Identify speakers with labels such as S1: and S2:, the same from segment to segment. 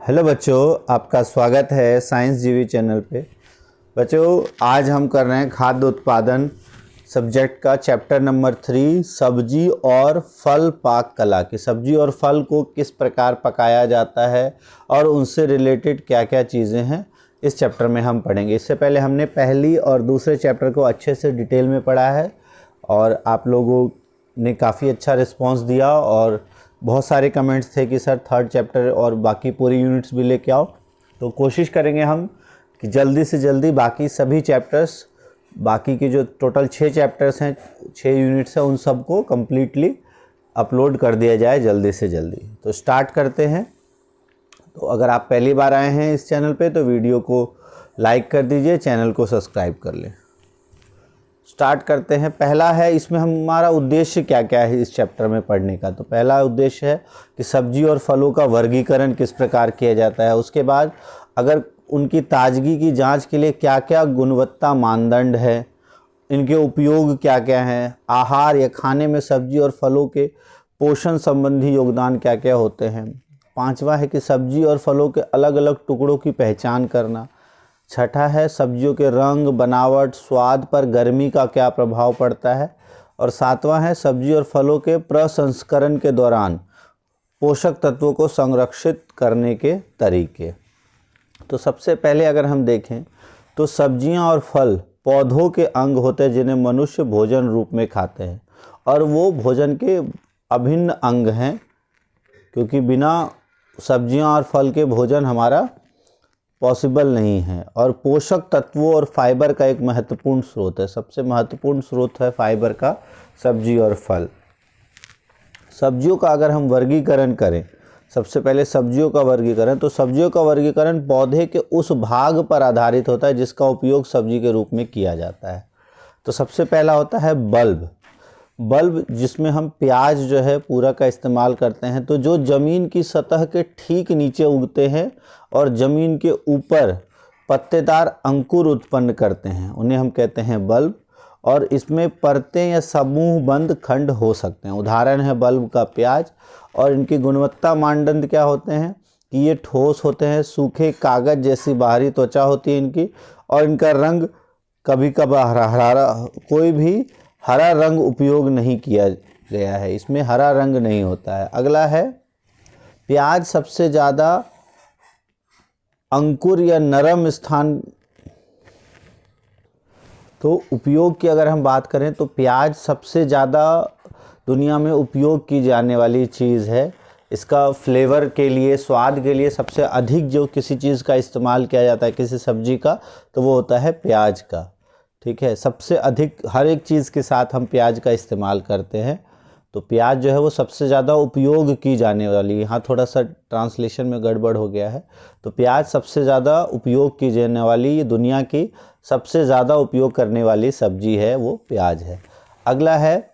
S1: Hello बच्चों, आपका स्वागत है साइंस जीवी चैनल पे। बच्चों, आज हम कर रहे हैं खाद्य उत्पादन सब्जेक्ट का चैप्टर नंबर 3 सब्जी और फल पाक कला की। सब्जी और फल को किस प्रकार पकाया जाता है और उनसे रिलेटेड क्या क्या चीज़ें हैं इस चैप्टर में हम पढ़ेंगे। इससे पहले हमने पहली और दूसरे चैप्टर को अच्छे से डिटेल में पढ़ा है और आप लोगों ने काफ़ी अच्छा रिस्पांस दिया और बहुत सारे कमेंट्स थे कि सर थर्ड चैप्टर और बाकी पूरी यूनिट्स भी लेके आओ। तो कोशिश करेंगे हम कि जल्दी से जल्दी बाकी सभी चैप्टर्स, बाकी के जो टोटल 6 चैप्टर्स हैं, 6 यूनिट्स हैं, उन सब को कम्प्लीटली अपलोड कर दिया जाए जल्दी से जल्दी। तो स्टार्ट करते हैं। तो अगर आप पहली बार आए हैं इस चैनल पे तो वीडियो को लाइक कर दीजिए, चैनल को सब्सक्राइब कर लें। स्टार्ट करते हैं। पहला है, इसमें हमारा उद्देश्य क्या क्या है इस चैप्टर में पढ़ने का। तो पहला उद्देश्य है कि सब्जी और फलों का वर्गीकरण किस प्रकार किया जाता है। उसके बाद अगर उनकी ताजगी की जांच के लिए क्या क्या गुणवत्ता मानदंड है, इनके उपयोग क्या क्या हैं, आहार या खाने में सब्जी और फलों के पोषण संबंधी योगदान क्या क्या होते हैं। पांचवा है कि सब्जी और फलों के अलग अलग टुकड़ों की पहचान करना। छठा है सब्जियों के रंग, बनावट, स्वाद पर गर्मी का क्या प्रभाव पड़ता है। और सातवां है सब्जी और फलों के प्रसंस्करण के दौरान पोषक तत्वों को संरक्षित करने के तरीके। तो सबसे पहले अगर हम देखें तो सब्जियां और फल पौधों के अंग होते हैं जिन्हें मनुष्य भोजन रूप में खाते हैं, और वो भोजन के अभिन्न अंग हैं, क्योंकि बिना सब्जियां और फल के भोजन हमारा पॉसिबल नहीं है। और पोषक तत्वों और फाइबर का एक महत्वपूर्ण स्रोत है, सबसे महत्वपूर्ण स्रोत है फाइबर का सब्जी और फल। सब्जियों का अगर हम वर्गीकरण करें, सबसे पहले सब्जियों का वर्गीकरण, तो सब्जियों का वर्गीकरण पौधे के उस भाग पर आधारित होता है जिसका उपयोग सब्जी के रूप में किया जाता है। तो सबसे पहला होता है बल्ब। बल्ब जिसमें हम प्याज जो है पूरा का इस्तेमाल करते हैं। तो जो ज़मीन की सतह के ठीक नीचे उगते हैं और ज़मीन के ऊपर पत्तेदार अंकुर उत्पन्न करते हैं, उन्हें हम कहते हैं बल्ब। और इसमें परतें या समूहबंद खंड हो सकते हैं। उदाहरण है बल्ब का प्याज। और इनकी गुणवत्ता मानदंड क्या होते हैं कि ये ठोस होते हैं, सूखे कागज़ जैसी बाहरी त्वचा होती है इनकी, और इनका रंग कभी कभार हरा, कोई भी हरा रंग उपयोग नहीं किया गया है, इसमें हरा रंग नहीं होता है। अगला है प्याज सबसे ज़्यादा अंकुर या नरम स्थान। तो उपयोग की अगर हम बात करें तो प्याज सबसे ज़्यादा दुनिया में उपयोग की जाने वाली चीज़ है। इसका फ्लेवर के लिए, स्वाद के लिए सबसे अधिक जो किसी चीज़ का इस्तेमाल किया जाता है किसी सब्जी का, तो वो होता है प्याज का। ठीक है, सबसे अधिक हर एक चीज़ के साथ हम प्याज का इस्तेमाल करते हैं। तो प्याज जो है वो सबसे ज़्यादा उपयोग की जाने वाली, यहाँ थोड़ा सा ट्रांसलेशन में गड़बड़ हो गया है। तो प्याज सबसे ज़्यादा उपयोग की जाने वाली, ये दुनिया की सबसे ज़्यादा उपयोग करने वाली सब्जी है, वो प्याज है। अगला है,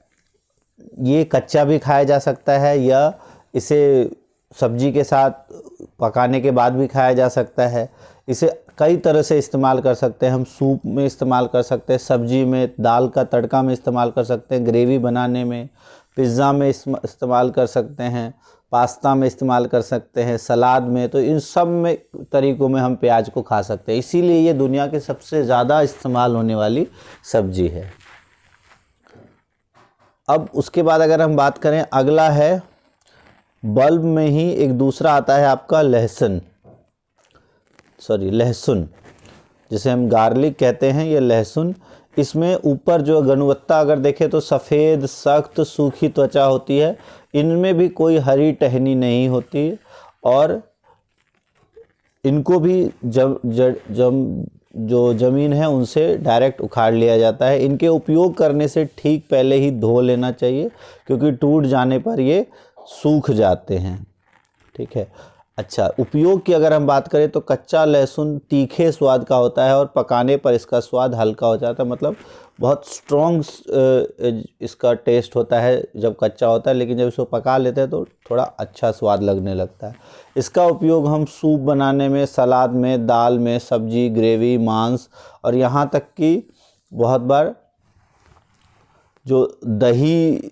S1: ये कच्चा भी खाया जा सकता है या इसे सब्जी के साथ पकाने के बाद भी खाया जा सकता है। इसे कई तरह से इस्तेमाल कर सकते हैं हम। सूप में इस्तेमाल कर सकते हैं, सब्जी में, दाल का तड़का में इस्तेमाल कर सकते हैं, ग्रेवी बनाने में, पिज़्ज़ा में इस्तेमाल कर सकते हैं, पास्ता में इस्तेमाल कर सकते हैं, सलाद में। तो इन सब में तरीक़ों में हम प्याज को खा सकते हैं, इसीलिए ये दुनिया के सबसे ज़्यादा इस्तेमाल होने वाली सब्जी है। अब उसके बाद अगर हम बात करें, अगला है बल्ब में ही एक दूसरा आता है आपका लहसुन, जिसे हम गार्लिक कहते हैं, ये लहसुन। इसमें ऊपर जो गुणवत्ता अगर देखें तो सफ़ेद, सख्त, सूखी त्वचा होती है। इनमें भी कोई हरी टहनी नहीं होती और इनको भी जो ज़मीन है उनसे डायरेक्ट उखाड़ लिया जाता है। इनके उपयोग करने से ठीक पहले ही धो लेना चाहिए, क्योंकि टूट जाने पर ये सूख जाते हैं। ठीक है। अच्छा, उपयोग की अगर हम बात करें तो कच्चा लहसुन तीखे स्वाद का होता है और पकाने पर इसका स्वाद हल्का हो जाता है, मतलब बहुत स्ट्रॉन्ग इसका टेस्ट होता है जब कच्चा होता है, लेकिन जब इसको पका लेते हैं तो थोड़ा अच्छा स्वाद लगने लगता है। इसका उपयोग हम सूप बनाने में, सलाद में, दाल में, सब्जी, ग्रेवी, मांस, और यहाँ तक कि बहुत बार जो दही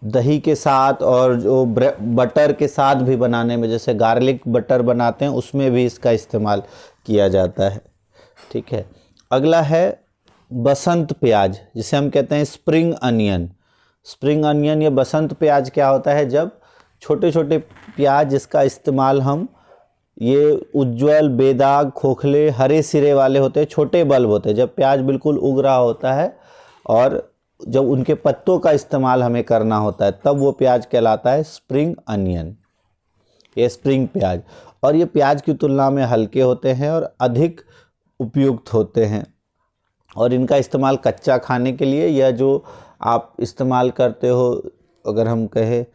S1: दही के साथ और जो बटर के साथ भी बनाने में, जैसे गार्लिक बटर बनाते हैं उसमें भी इसका इस्तेमाल किया जाता है। ठीक है, अगला है बसंत प्याज, जिसे हम कहते हैं स्प्रिंग अनियन। स्प्रिंग अनियन या बसंत प्याज क्या होता है, जब छोटे छोटे प्याज जिसका इस्तेमाल हम, ये उज्ज्वल बेदाग खोखले हरे सिरे वाले होते हैं, छोटे बल्ब होते हैं, जब प्याज बिल्कुल उग रहा होता है और जब उनके पत्तों का इस्तेमाल हमें करना होता है तब वो प्याज कहलाता है स्प्रिंग अनियन, ये स्प्रिंग प्याज। और ये प्याज की तुलना में हल्के होते हैं और अधिक उपयुक्त होते हैं, और इनका इस्तेमाल कच्चा खाने के लिए या जो आप इस्तेमाल करते हो, अगर हम कहें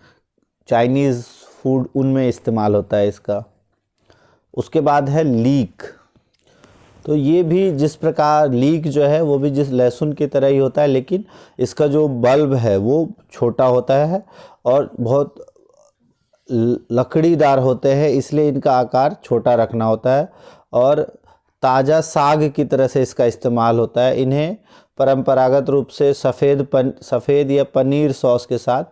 S1: चाइनीज़ फूड, उनमें इस्तेमाल होता है इसका। उसके बाद है लीक। तो ये भी जिस प्रकार लीक जो है वो भी जिस लहसुन की तरह ही होता है, लेकिन इसका जो बल्ब है वो छोटा होता है और बहुत लकड़ीदार होते हैं, इसलिए इनका आकार छोटा रखना होता है और ताज़ा साग की तरह से इसका इस्तेमाल होता है। इन्हें परंपरागत रूप से सफ़ेद या पनीर सॉस के साथ,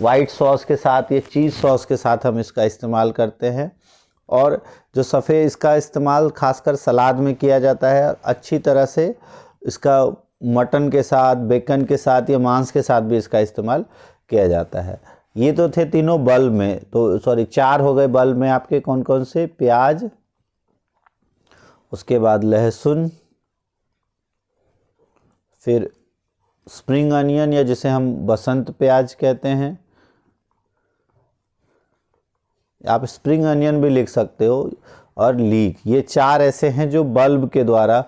S1: वाइट सॉस के साथ या चीज़ सॉस के साथ हम इसका इस्तेमाल करते हैं। और जो सफ़ेद, इसका इस्तेमाल खासकर सलाद में किया जाता है। अच्छी तरह से इसका मटन के साथ, बेकन के साथ या मांस के साथ भी इसका इस्तेमाल किया जाता है। ये तो थे तीनों बल्ब में, तो सॉरी 4 हो गए बल्ब में आपके, कौन कौन से, प्याज, उसके बाद लहसुन, फिर स्प्रिंग अनियन या जिसे हम बसंत प्याज कहते हैं, आप स्प्रिंग अनियन भी लिख सकते हो, और लीक। ये 4 ऐसे हैं जो बल्ब के द्वारा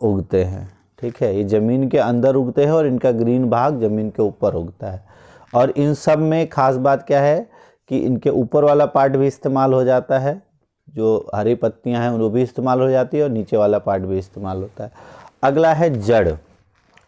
S1: उगते हैं। ठीक है, ये ज़मीन के अंदर उगते हैं और इनका ग्रीन भाग ज़मीन के ऊपर उगता है। और इन सब में ख़ास बात क्या है कि इनके ऊपर वाला पार्ट भी इस्तेमाल हो जाता है, जो हरी पत्तियां हैं वो भी इस्तेमाल हो जाती है, और नीचे वाला पार्ट भी इस्तेमाल होता है। अगला है जड़।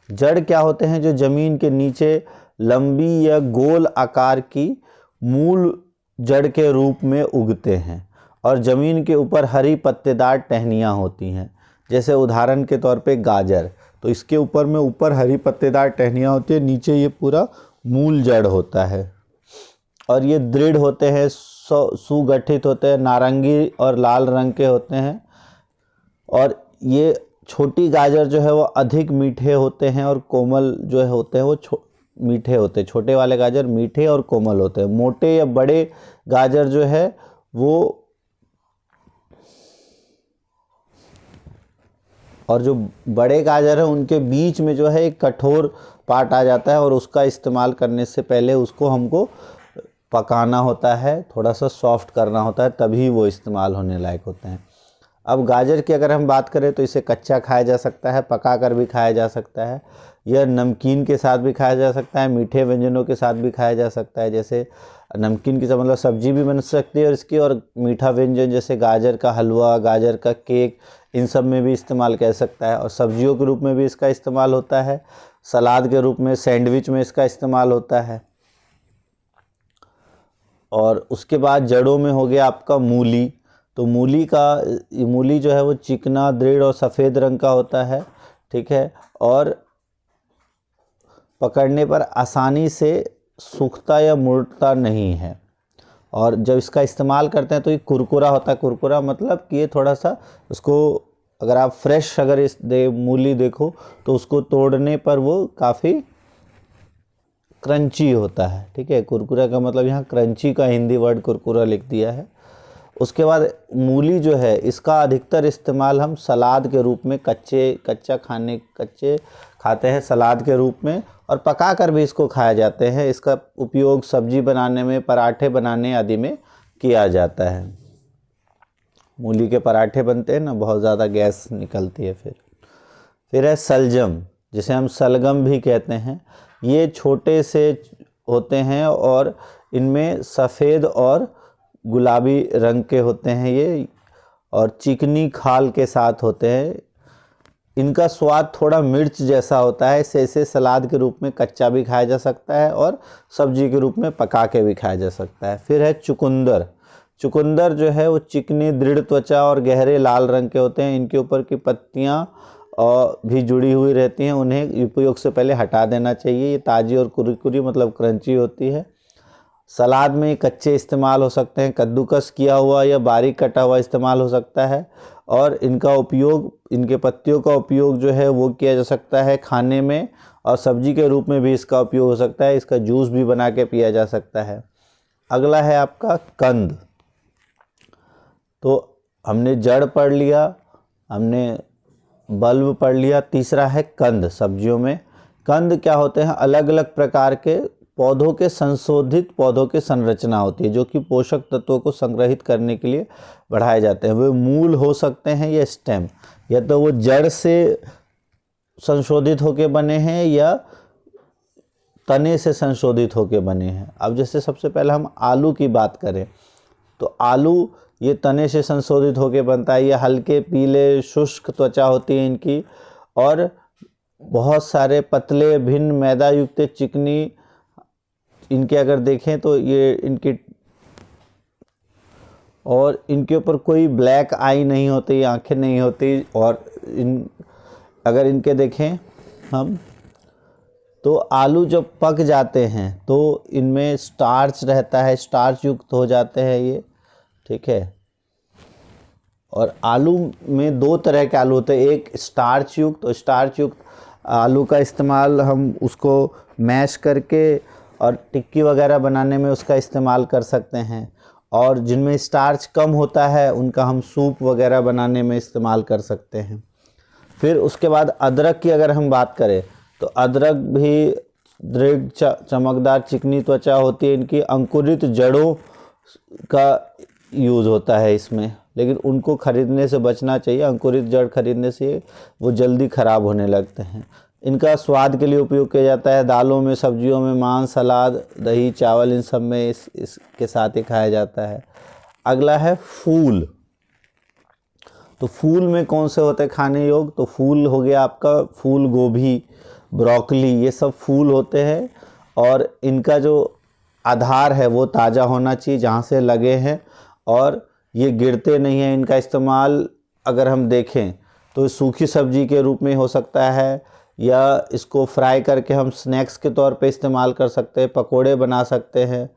S1: जड़ क्या होते हैं, जो ज़मीन के नीचे लंबी या गोल आकार की मूल जड़ के रूप में उगते हैं और ज़मीन के ऊपर हरी पत्तेदार टहनियाँ होती हैं। जैसे उदाहरण के तौर पे गाजर, तो इसके ऊपर में ऊपर हरी पत्तेदार टहनियाँ होती है, नीचे ये पूरा मूल जड़ होता है। और ये दृढ़ होते हैं, सुगठित होते हैं, नारंगी और लाल रंग के होते हैं। और ये छोटी गाजर जो है वो अधिक मीठे होते हैं और कोमल जो है होते हैं वो मीठे होते हैं। छोटे वाले गाजर मीठे और कोमल होते हैं। मोटे या बड़े गाजर जो है वो, और जो बड़े गाजर है उनके बीच में जो है एक कठोर पार्ट आ जाता है और उसका इस्तेमाल करने से पहले उसको हमको पकाना होता है, थोड़ा सा सॉफ्ट करना होता है, तभी वो इस्तेमाल होने लायक होते हैं। अब गाजर की अगर हम बात करें तो इसे कच्चा खाया जा सकता है, पका कर भी खाया जा सकता है, यह नमकीन के साथ भी खाया जा सकता है, मीठे व्यंजनों के साथ भी खाया जा सकता है। जैसे नमकीन की मतलब सब्जी भी बन सकती है और इसकी, और मीठा व्यंजन जैसे गाजर का हलवा, गाजर का केक, इन सब में भी इस्तेमाल कर सकता है। और सब्जियों के रूप में भी इसका इस्तेमाल होता है, सलाद के रूप में, सैंडविच में इसका इस्तेमाल होता है। और उसके बाद जड़ों में हो गया आपका मूली। तो मूली जो है वो चिकना, दृढ़ और सफ़ेद रंग का होता है। ठीक है, और पकड़ने पर आसानी से सूखता या मुड़ता नहीं है। और जब इसका इस्तेमाल करते हैं तो ये कुरकुरा होता है। कुरकुरा मतलब कि ये थोड़ा सा, उसको अगर आप फ्रेश अगर मूली देखो तो उसको तोड़ने पर वो काफ़ी क्रंची होता है। ठीक है, कुरकुरा का मतलब यहाँ क्रंची का हिंदी वर्ड कुरकुरा लिख दिया है। उसके बाद मूली जो है इसका अधिकतर इस्तेमाल हम सलाद के रूप में, कच्चे खाते हैं सलाद के रूप में, और पका कर भी इसको खाया जाते हैं। इसका उपयोग सब्जी बनाने में, पराठे बनाने आदि में किया जाता है। मूली के पराठे बनते हैं ना, बहुत ज़्यादा गैस निकलती है। फिर है सलजम, जिसे हम सलगम भी कहते हैं। ये छोटे से होते हैं और इनमें सफ़ेद और गुलाबी रंग के होते हैं ये, और चिकनी खाल के साथ होते हैं। इनका स्वाद थोड़ा मिर्च जैसा होता है। इसे सलाद के रूप में कच्चा भी खाया जा सकता है और सब्जी के रूप में पका के भी खाया जा सकता है। फिर है चुकंदर। चुकंदर जो है वो चिकनी, दृढ़ त्वचा और गहरे लाल रंग के होते हैं। इनके ऊपर की पत्तियाँ और भी जुड़ी हुई रहती हैं, उन्हें उपयोग से पहले हटा देना चाहिए। ये ताज़ी और कुरकुरी मतलब क्रंची होती है। सलाद में कच्चे इस्तेमाल हो सकते हैं, कद्दूकस किया हुआ या बारीक कटा हुआ इस्तेमाल हो सकता है। और इनका उपयोग, इनके पत्तियों का उपयोग जो है वो किया जा सकता है खाने में, और सब्जी के रूप में भी इसका उपयोग हो सकता है। इसका जूस भी बना के पिया जा सकता है। अगला है आपका कंद। तो हमने जड़ पढ़ लिया, हमने बल्ब पढ़ लिया, तीसरा है कंद। सब्जियों में कंद क्या होते हैं? अलग अलग प्रकार के पौधों के संशोधित पौधों की संरचना होती है जो कि पोषक तत्वों को संग्रहित करने के लिए बढ़ाए जाते हैं। वे मूल हो सकते हैं या स्टेम, या तो वो जड़ से संशोधित होके बने हैं या तने से संशोधित होके बने हैं। अब जैसे सबसे पहले हम आलू की बात करें तो आलू ये तने से संशोधित होके बनता है। ये हल्के पीले शुष्क त्वचा होती है इनकी, और बहुत सारे पतले भिन्न मैदा युक्त चिकनी इनके अगर देखें तो ये इनकी, और इनके ऊपर कोई ब्लैक आई नहीं होती, आंखें नहीं होती। और अगर इनके देखें हम तो आलू जब पक जाते हैं तो इनमें स्टार्च रहता है, स्टार्च युक्त हो जाते हैं ये, ठीक है। और आलू में दो तरह के आलू होते हैं, एक स्टार्च युक्त और स्टार्च युक्त आलू का इस्तेमाल हम उसको मैश करके और टिक्की वगैरह बनाने में उसका इस्तेमाल कर सकते हैं। और जिनमें स्टार्च कम होता है उनका हम सूप वगैरह बनाने में इस्तेमाल कर सकते हैं। फिर उसके बाद अदरक की अगर हम बात करें तो अदरक भी दृढ़ चमकदार चिकनी त्वचा होती है इनकी। अंकुरित जड़ों का यूज़ होता है इसमें, लेकिन उनको खरीदने से बचना चाहिए। अंकुरित जड़ खरीदने से वो जल्दी ख़राब होने लगते हैं। इनका स्वाद के लिए उपयोग किया जाता है, दालों में, सब्जियों में, मांस, सलाद, दही, चावल, इन सब में इसके साथ ही खाया जाता है। अगला है फूल। तो फूल में कौन से होते हैं खाने योग्य? तो फूल हो गया आपका फूल गोभी, ब्रोकली, ये सब फूल होते हैं। और इनका जो आधार है वो ताज़ा होना चाहिए जहाँ से लगे हैं, और ये गिरते नहीं हैं। इनका इस्तेमाल अगर हम देखें तो सूखी सब्जी के रूप में हो सकता है, या इसको फ्राई करके हम स्नैक्स के तौर पे इस्तेमाल कर सकते हैं, पकोड़े बना सकते हैं।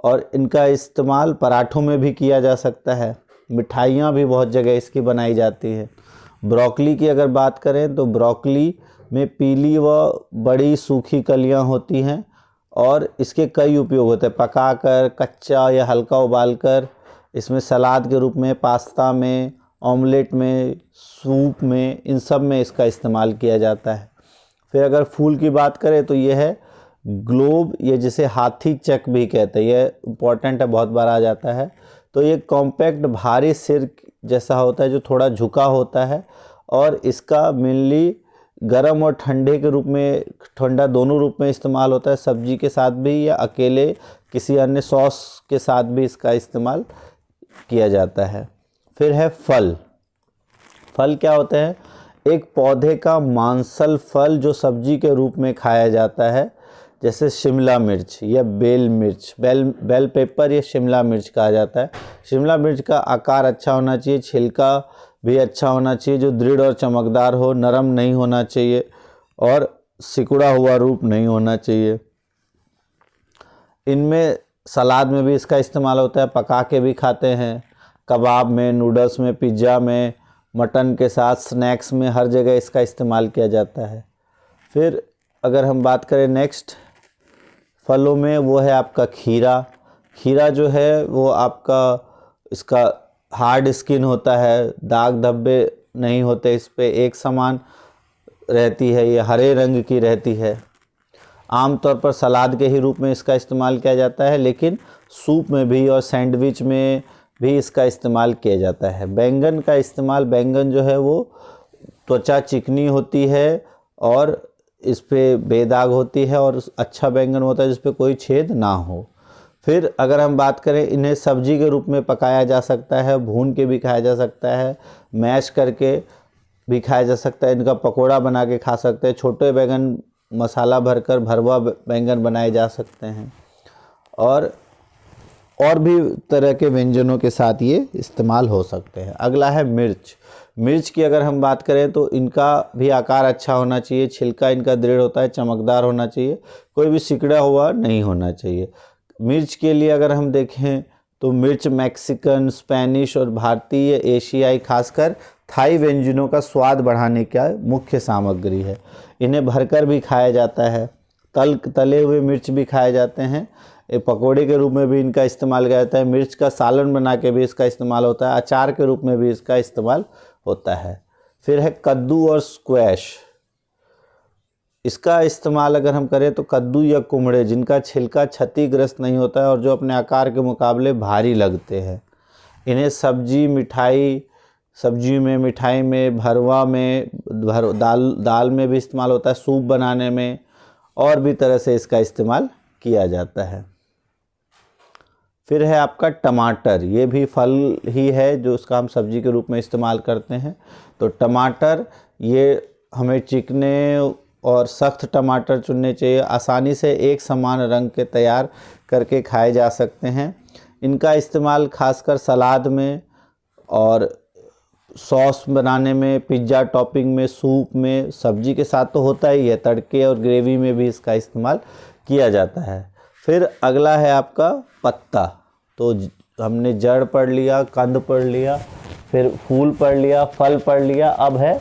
S1: और इनका इस्तेमाल पराठों में भी किया जा सकता है। मिठाइयाँ भी बहुत जगह इसकी बनाई जाती है। ब्रोकली की अगर बात करें तो ब्रोकली में पीली व बड़ी सूखी कलियाँ होती हैं, और इसके कई उपयोग होते हैं। पकाकर, कच्चा या हल्का उबालकर, इसमें सलाद के रूप में, पास्ता में, ऑमलेट में, सूप में, इन सब में इसका इस्तेमाल किया जाता है। फिर अगर फूल की बात करें तो ये है ग्लोब, ये जिसे हाथी चक भी कहते हैं, ये इम्पॉर्टेंट है, बहुत बार आ जाता है। तो ये कॉम्पैक्ट भारी सिर जैसा होता है जो थोड़ा झुका होता है, और इसका मेनली गर्म और ठंडे के रूप में, ठंडा दोनों रूप में इस्तेमाल होता है। सब्जी के साथ भी या अकेले किसी अन्य सॉस के साथ भी इसका इस्तेमाल किया जाता है। फिर है फल। फल क्या होते हैं? एक पौधे का मांसल फल जो सब्जी के रूप में खाया जाता है, जैसे शिमला मिर्च या बेल मिर्च, बेल पेपर या शिमला मिर्च कहा जाता है। शिमला मिर्च का आकार अच्छा होना चाहिए, छिलका भी अच्छा होना चाहिए जो दृढ़ और चमकदार हो, नरम नहीं होना चाहिए और सिकुड़ा हुआ रूप नहीं होना चाहिए। इनमें सलाद में भी इसका इस्तेमाल होता है, पका के भी खाते हैं, कबाब में, नूडल्स में, पिज़्ज़ा में, मटन के साथ, स्नैक्स में, हर जगह इसका इस्तेमाल किया जाता है। फिर अगर हम बात करें नेक्स्ट फलों में, वो है आपका खीरा। खीरा जो है वो आपका, इसका हार्ड स्किन होता है, दाग धब्बे नहीं होते इस पे, एक समान रहती है, ये हरे रंग की रहती है। आमतौर पर सलाद के ही रूप में इसका इस्तेमाल किया जाता है, लेकिन सूप में भी और सैंडविच में भी इसका इस्तेमाल किया जाता है। बैंगन का इस्तेमाल, बैंगन जो है वो त्वचा चिकनी होती है और इस पे बेदाग होती है, और अच्छा बैंगन होता है जिस पे कोई छेद ना हो। फिर अगर हम बात करें, इन्हें सब्जी के रूप में पकाया जा सकता है, भून के भी खाया जा सकता है, मैश करके भी खाया जा सकता है, इनका पकोड़ा बना के खा सकते हैं। छोटे बैंगन मसाला भरकर भरवा बैंगन बनाए जा सकते हैं। और और भी तरह के व्यंजनों के साथ ये इस्तेमाल हो सकते हैं। अगला है मिर्च। मिर्च की अगर हम बात करें तो इनका भी आकार अच्छा होना चाहिए, छिलका इनका दृढ़ होता है, चमकदार होना चाहिए, कोई भी सिकुड़ा हुआ नहीं होना चाहिए। मिर्च के लिए अगर हम देखें तो मिर्च मैक्सिकन, स्पेनिश और भारतीय एशियाई खासकर थाई व्यंजनों का स्वाद बढ़ाने का मुख्य सामग्री है। इन्हें भरकर भी खाया जाता है, तले हुए मिर्च भी खाए जाते हैं, एक पकौड़े के रूप में भी इनका इस्तेमाल किया जाता है, मिर्च का सालन बना के भी इसका इस्तेमाल होता है, अचार के रूप में भी इसका इस्तेमाल होता है। फिर है कद्दू और स्क्वैश। इसका इस्तेमाल अगर हम करें तो कद्दू या कुमड़े जिनका छिलका क्षतिग्रस्त नहीं होता है और जो अपने आकार के मुकाबले भारी लगते हैं, इन्हें सब्जी मिठाई में, भरवा में, दाल में भी इस्तेमाल होता है, सूप बनाने में और भी तरह से इसका इस्तेमाल किया जाता है। फिर है आपका टमाटर। ये भी फल ही है जो उसका हम सब्जी के रूप में इस्तेमाल करते हैं। तो टमाटर, ये हमें चिकने और सख्त टमाटर चुनने चाहिए, आसानी से एक समान रंग के तैयार करके खाए जा सकते हैं। इनका इस्तेमाल खासकर सलाद में और सॉस बनाने में, पिज़्ज़ा टॉपिंग में, सूप में, सब्जी के साथ तो होता ही है, तड़के और ग्रेवी में भी इसका इस्तेमाल किया जाता है। फिर अगला है आपका पत्ता। तो हमने जड़ पढ़ लिया, कंद पढ़ लिया, फिर फूल पढ़ लिया, फल पढ़ लिया, अब है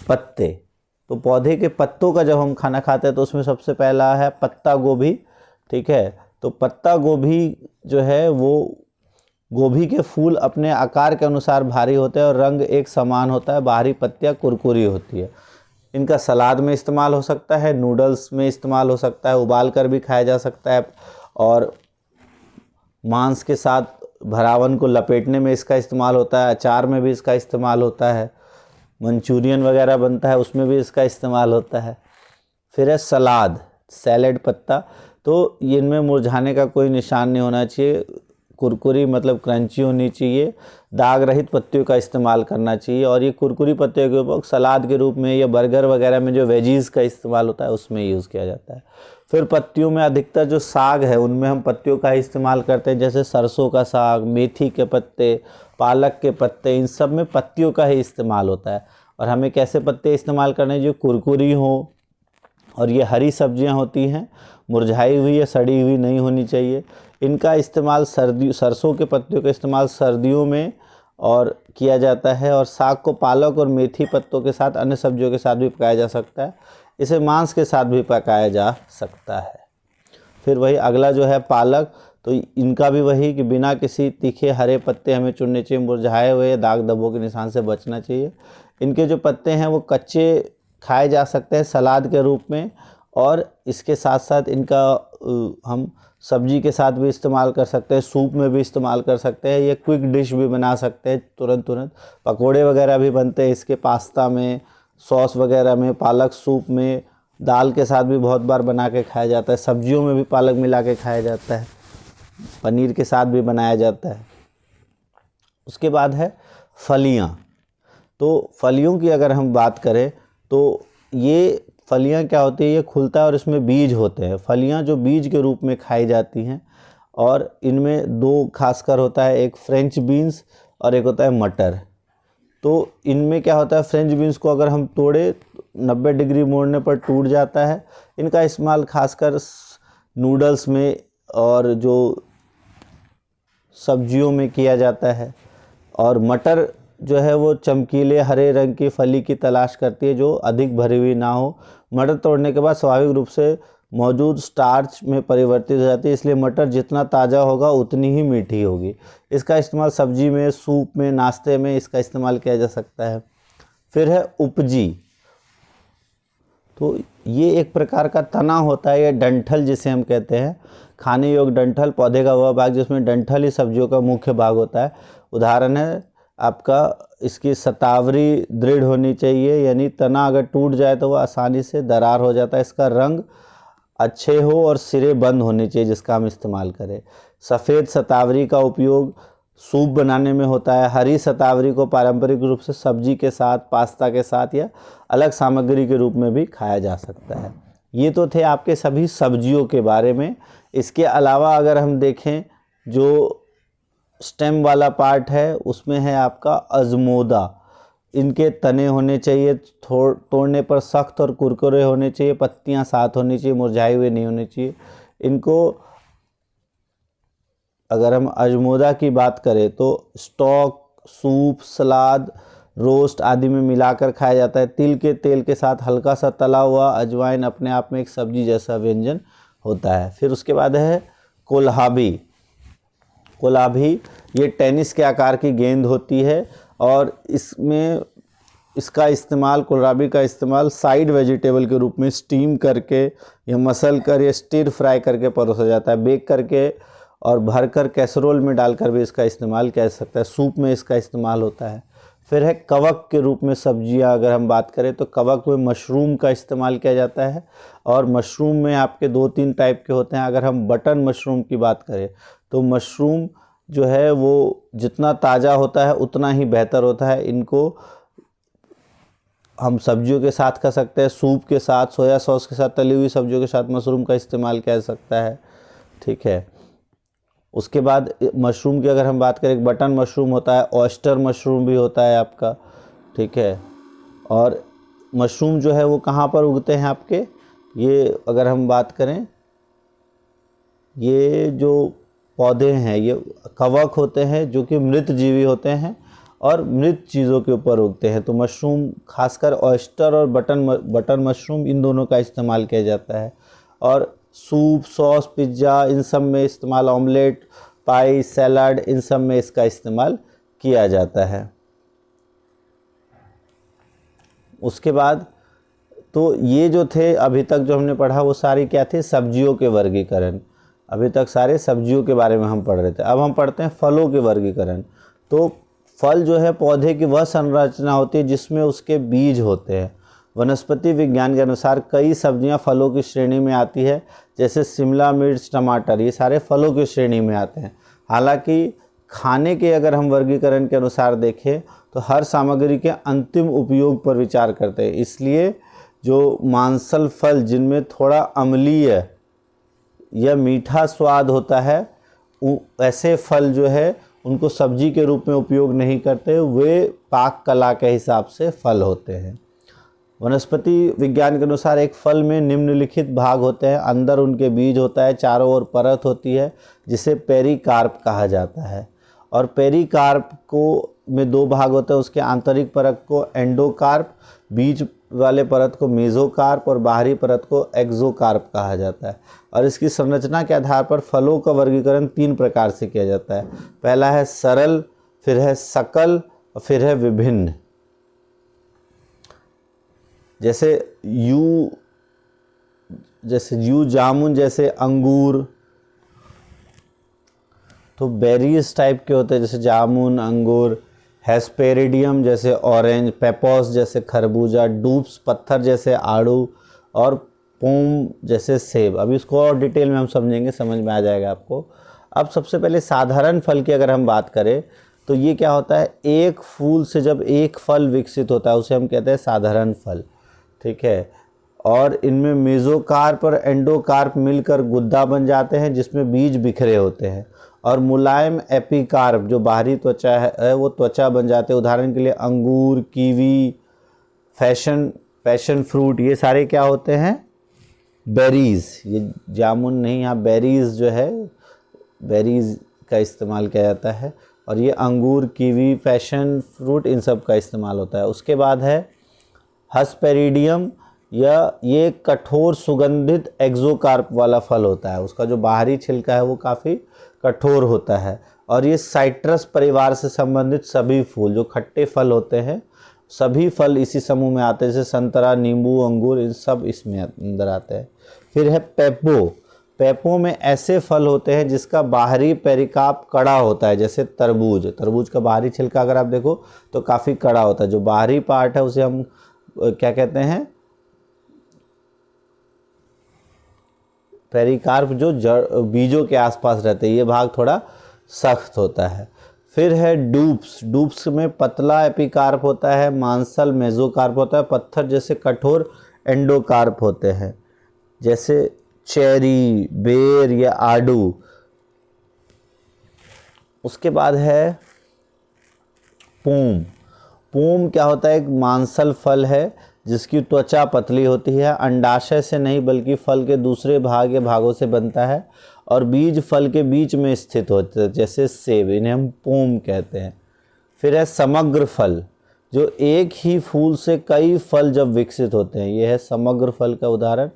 S1: पत्ते। तो पौधे के पत्तों का जब हम खाना खाते हैं तो उसमें सबसे पहला है पत्ता गोभी। ठीक है, तो पत्ता गोभी जो है वो गोभी के फूल अपने आकार के अनुसार भारी होते हैं और रंग एक समान होता है, बाहरी पत्तियाँ कुरकुरी होती है। इनका सलाद में इस्तेमाल हो सकता है, नूडल्स में इस्तेमाल हो सकता है, उबाल कर भी खाया जा सकता है, और मांस के साथ भरावन को लपेटने में इसका इस्तेमाल होता है, अचार में भी इसका इस्तेमाल होता है, मंचूरियन वगैरह बनता है उसमें भी इसका इस्तेमाल होता है। फिर है सलाद, सैलेड पत्ता। तो इनमें मुरझाने का कोई निशान नहीं होना चाहिए, कुरकुरी मतलब क्रंची होनी चाहिए, दाग रहित पत्तियों का इस्तेमाल करना चाहिए, और ये कुरकुरी पत्तियों के उपयोग सलाद के रूप में या बर्गर वगैरह में जो वेजीज़ का इस्तेमाल होता है उसमें यूज़ किया जाता है। फिर पत्तियों में अधिकतर जो साग है उनमें हम पत्तियों का इस्तेमाल करते हैं, जैसे सरसों का साग, मेथी के पत्ते, पालक के पत्ते, इन सब में पत्तियों का ही इस्तेमाल होता है। और हमें कैसे पत्ते इस्तेमाल करने जो कुरकुरी हो, और ये हरी सब्जियां होती हैं, मुरझाई हुई या सड़ी हुई नहीं होनी चाहिए। इनका इस्तेमाल सरसों के पत्तियों का इस्तेमाल सर्दियों में और किया जाता है, और साग को पालक और मेथी पत्तों के साथ अन्य सब्जियों के साथ भी पकाया जा सकता है, इसे मांस के साथ भी पकाया जा सकता है। फिर वही अगला जो है पालक। तो इनका भी वही कि बिना किसी तीखे हरे पत्ते हमें चुनने चाहिए, मुरझाए हुए दाग धब्बों के निशान से बचना चाहिए। इनके जो पत्ते हैं वो कच्चे खाए जा सकते हैं सलाद के रूप में, और इसके साथ साथ इनका हम सब्जी के साथ भी इस्तेमाल कर सकते हैं, सूप में भी इस्तेमाल कर सकते हैं, ये क्विक डिश भी बना सकते हैं, तुरंत पकोड़े वगैरह भी बनते हैं इसके, पास्ता में, सॉस वगैरह में, पालक सूप में, दाल के साथ भी बहुत बार बना के खाया जाता है, सब्जियों में भी पालक मिला के खाया जाता है, पनीर के साथ भी बनाया जाता है। उसके बाद है फलियाँ। तो फलियों की अगर हम बात करें तो ये फलियाँ क्या होती है, ये खुलता है और इसमें बीज होते हैं। फलियाँ जो बीज के रूप में खाई जाती हैं, और इनमें दो खासकर होता है, एक फ्रेंच बीन्स और एक होता है मटर। तो इनमें क्या होता है, फ्रेंच बीन्स को अगर हम तोड़े 90 डिग्री मोड़ने पर टूट जाता है। इनका इस्तेमाल खासकर नूडल्स में और जो सब्जियों में किया जाता है। और मटर जो है वो चमकीले हरे रंग की फली की तलाश करती है जो अधिक भरी हुई ना हो। मटर तोड़ने के बाद स्वाभाविक रूप से मौजूद स्टार्च में परिवर्तित हो जाती है, इसलिए मटर जितना ताज़ा होगा उतनी ही मीठी होगी। इसका इस्तेमाल सब्जी में, सूप में, नाश्ते में इसका इस्तेमाल किया जा सकता है। फिर है उपजी। तो ये एक प्रकार का तना होता है, या डंठल जिसे हम कहते हैं, खाने योग्य डंठल, पौधे का वह भाग जिसमें डंठल ही सब्जियों का मुख्य भाग होता है। उदाहरण है आपका, इसकी शतावरी दृढ़ होनी चाहिए, यानी तना अगर टूट जाए तो वह आसानी से दरार हो जाता है। इसका रंग अच्छे हो और सिरे बंद होने चाहिए जिसका हम इस्तेमाल करें। सफ़ेद शतावरी का उपयोग सूप बनाने में होता है। हरी शतावरी को पारंपरिक रूप से सब्जी के साथ, पास्ता के साथ या अलग सामग्री के रूप में भी खाया जा सकता है। ये तो थे आपके सभी सब्जियों के बारे में। इसके अलावा अगर हम देखें जो स्टेम वाला पार्ट है उसमें है आपका अजमोदा। इनके तने होने चाहिए, तोड़ने पर सख्त और कुरकुरे होने चाहिए, पत्तियां साथ होनी चाहिए, मुरझाए हुए नहीं होने चाहिए। इनको अगर हम अजमोदा की बात करें तो स्टॉक, सूप, सलाद, रोस्ट आदि में मिलाकर खाया जाता है। तिल के तेल के साथ हल्का सा तला हुआ अजवाइन अपने आप में एक सब्जी जैसा व्यंजन होता है। फिर उसके बाद है कोल्हाबी। कोल्हाबी ये टेनिस के आकार की गेंद होती है और इसका इस्तेमाल, कोल्हाबी का इस्तेमाल साइड वेजिटेबल के रूप में स्टीम करके या मसल कर या स्टिर फ्राई करके परोसा जाता है। बेक करके और भरकर कैसरोल में डालकर भी इसका इस्तेमाल किया जा सकता है। सूप में इसका इस्तेमाल होता है। फिर है कवक के रूप में सब्जियां। अगर हम बात करें तो कवक में मशरूम का इस्तेमाल किया जाता है और मशरूम में आपके 2-3 टाइप के होते हैं। अगर हम बटन मशरूम की बात करें तो मशरूम जो है वो जितना ताज़ा होता है उतना ही बेहतर होता है। इनको हम सब्जियों के साथ खा सकते हैं, सूप के साथ, सोया सॉस के साथ, तली हुई सब्जियों के साथ मशरूम का इस्तेमाल किया जा सकता है। ठीक है। उसके बाद मशरूम की अगर हम बात करें, एक बटन मशरूम होता है, ऑयस्टर मशरूम भी होता है आपका। ठीक है। और मशरूम जो है वो कहाँ पर उगते हैं आपके, ये अगर हम बात करें, ये जो पौधे हैं ये कवक होते हैं जो कि मृत जीवी होते हैं और मृत चीज़ों के ऊपर उगते हैं। तो मशरूम, खासकर ऑयस्टर और बटन मशरूम, इन दोनों का इस्तेमाल किया जाता है। और सूप, सॉस, पिज्ज़ा, इन सब में इस्तेमाल, ऑमलेट, पाई, सैलाड, इन सब में इसका इस्तेमाल किया जाता है। उसके बाद तो ये जो थे अभी तक जो हमने पढ़ा वो सारी क्या थे, सब्जियों के वर्गीकरण। अभी तक सारे सब्जियों के बारे में हम पढ़ रहे थे। अब हम पढ़ते हैं फलों के वर्गीकरण। तो फल जो है पौधे की वह संरचना होती है जिसमें उसके बीज होते हैं। वनस्पति विज्ञान के अनुसार कई सब्जियां फलों की श्रेणी में आती है, जैसे शिमला मिर्च, टमाटर, ये सारे फलों की श्रेणी में आते हैं। हालांकि खाने के अगर हम वर्गीकरण के अनुसार देखें तो हर सामग्री के अंतिम उपयोग पर विचार करते हैं। इसलिए जो मांसल फल जिनमें थोड़ा अम्लीय या मीठा स्वाद होता है, ऐसे फल जो है उनको सब्जी के रूप में उपयोग नहीं करते, वे पाक कला के हिसाब से फल होते हैं। वनस्पति विज्ञान के अनुसार एक फल में निम्नलिखित भाग होते हैं। अंदर उनके बीज होता है, चारों ओर परत होती है जिसे पेरिकार्प कहा जाता है। और पेरिकार्प को में 2 भाग होते हैं। उसके आंतरिक परत को एंडोकार्प, बीज वाले परत को मेसोकार्प और बाहरी परत को एक्सोकार्प कहा जाता है। और इसकी संरचना के आधार पर फलों का वर्गीकरण 3 प्रकार से किया जाता है। पहला है सरल, फिर है सकल और फिर है विभिन्न। जैसे जामुन जैसे अंगूर, तो बेरीज टाइप के होते हैं जैसे जामुन, अंगूर। हेस्पेरिडियम जैसे ऑरेंज, पेपोस जैसे खरबूजा, डूप्स पत्थर जैसे आड़ू और पोम जैसे सेब। अब इसको और डिटेल में हम समझेंगे, समझ में आ जाएगा आपको। अब सबसे पहले साधारण फल की अगर हम बात करें तो ये क्या होता है, एक फूल से जब एक फल विकसित होता है उसे हम कहते हैं साधारण फल। ठीक है। और इनमें मेसोकार्प और एंडोकार्प मिलकर गुद्दा बन जाते हैं जिसमें बीज बिखरे होते हैं। और मुलायम एपिकार्प जो बाहरी त्वचा है वो त्वचा बन जाते हैं। उदाहरण के लिए अंगूर, कीवी, पैशन फ्रूट, ये सारे क्या होते हैं, बेरीज। ये जामुन नहीं, यहाँ बेरीज जो है, बेरीज का इस्तेमाल किया जाता है। और ये अंगूर, कीवी, पैशन फ्रूट, इन सब का इस्तेमाल होता है। उसके बाद है हस्पेरिडियम, या ये कठोर सुगंधित एक्सोकार्प वाला फल होता है। उसका जो बाहरी छिलका है वो काफ़ी कठोर होता है। और ये साइट्रस परिवार से संबंधित सभी फूल जो खट्टे फल होते हैं, सभी फल इसी समूह में आते हैं, जैसे संतरा, नींबू, अंगूर, इन सब इसमें अंदर आते हैं। फिर है पेपो। पेपो में ऐसे फल होते हैं जिसका बाहरी पेरिकार्प कड़ा होता है, जैसे तरबूज का बाहरी छिलका अगर आप देखो तो काफ़ी कड़ा होता है। जो बाहरी पार्ट है उसे हम क्या कहते हैं, पेरिकार्प, जो जड़ बीजों के आसपास रहते हैं, ये भाग थोड़ा सख्त होता है। फिर है डूप्स में पतला एपिकार्प होता है, मांसल मेसोकार्प होता है, पत्थर जैसे कठोर एंडोकार्प होते हैं, जैसे चेरी, बेर या आड़ू। उसके बाद है पोम। पोम क्या होता है? एक मांसल फल है जिसकी त्वचा पतली होती है, अंडाशय से नहीं बल्कि फल के दूसरे भाग या भागों से बनता है और बीज फल के बीच में स्थित होते हैं, जैसे सेब, इन्हें हम पोम कहते हैं। फिर है समग्र फल, जो एक ही फूल से कई फल जब विकसित होते हैं, यह है समग्र फल का उदाहरण।